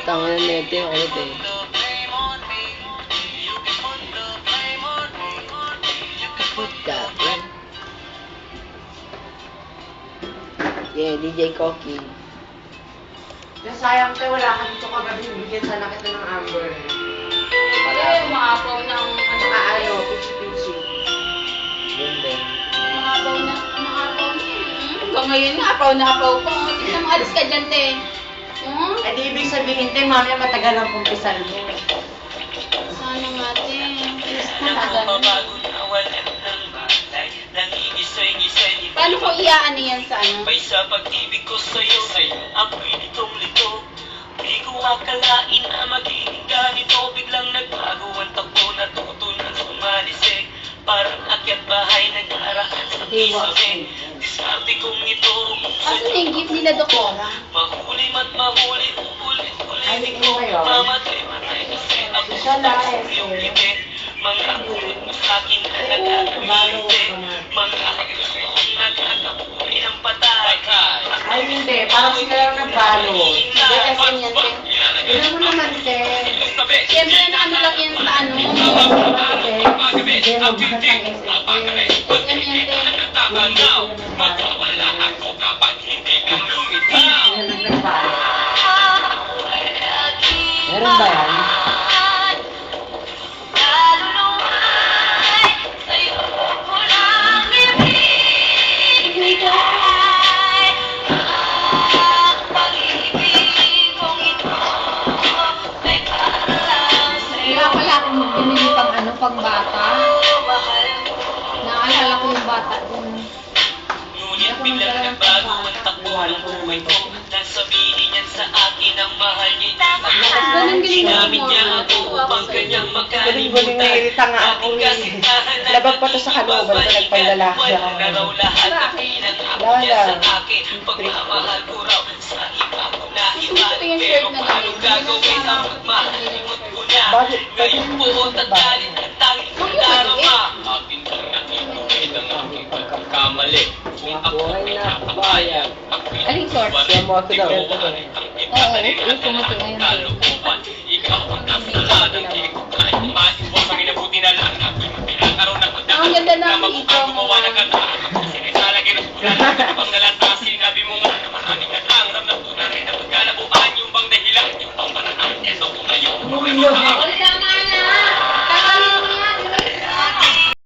Tanga na neto yung ulit eh. Put that in. Yeah, DJ Koki. Sayang tayo, wala ka dito kagabi. Bigyan sana kita ng Amber. Wala, maapaw ng ano. Nakaano, pichi-pichi. Yun din. Maapaw na. Hanggang ngayon nga, apaw na apaw pa. Isa mo, alis ka dyan, te. Eh di ibig sabihin tayo, mamaya matagal ang kumpisal mo. Sana nga, te. Matagal. Paano ko iyaano yan sa ano? May sa pag-ibig ko sa'yo ay ako'y litong-lito. Di ko akalain na magiging ganito. Biglang nagbago ang takbo, natuto na sumalisik. Parang akyat bahay nag-araan sa kisame. Diskarte kong ito. Asan yung gift nila, Doktora? Mahuli mat mahuli, ulit-ulit. Ay, hindi ko kayo. Mamatay-matay kasi ako Siya lang eh. yung ngiti. Mga ulit mo sa'kin na nagkakawinte. Mga ayos na nagkakapunin ang patay. Ay hindi, parang sila lang nagbalo. Hindi kasi yan, te. Tignan mo naman, te. Siyempre, na ano lang yan sa ano. Te, hindi mo ba ng SSS? SM yan, te. Meron ba yan? Kaya pala akong binili pang ano, pang bata. Naalala ko yung bata dun. Ngunit biglang nagbago ang takbo ng buhay ko. Nang sabihin niyan sa akin ang mahal niya. Ganun galing Ginamit mo. niya ako upang kanyang Galing-galing na irita nga ako eh. Labag pa to sa kalooban ko, nagpanglalaki ako. Wala raw lahat ng pinag-abot niya sa akin. Pagmamahal ko raw sa iba ko na iba. Gusto yung Pero shirt na paano ganun. gagawin ang pagmahalimot ko na? Bakit? Ngayon po at galit at tanging kong darama. Akin lang nakikinig ang aking pagkakamali. Kung ako ay napapayag. Aling short? Kaya mo ako daw. Oo, pumunti ngayon. Kalooban, ikaw ang nasa ng di ko kahit maiwas ang inabuti na lang ako'y pinakaroon ng Ang ganda ng na mabuka ito. gumawa ng kanta. Sige, salagin ang ulan, panggalata.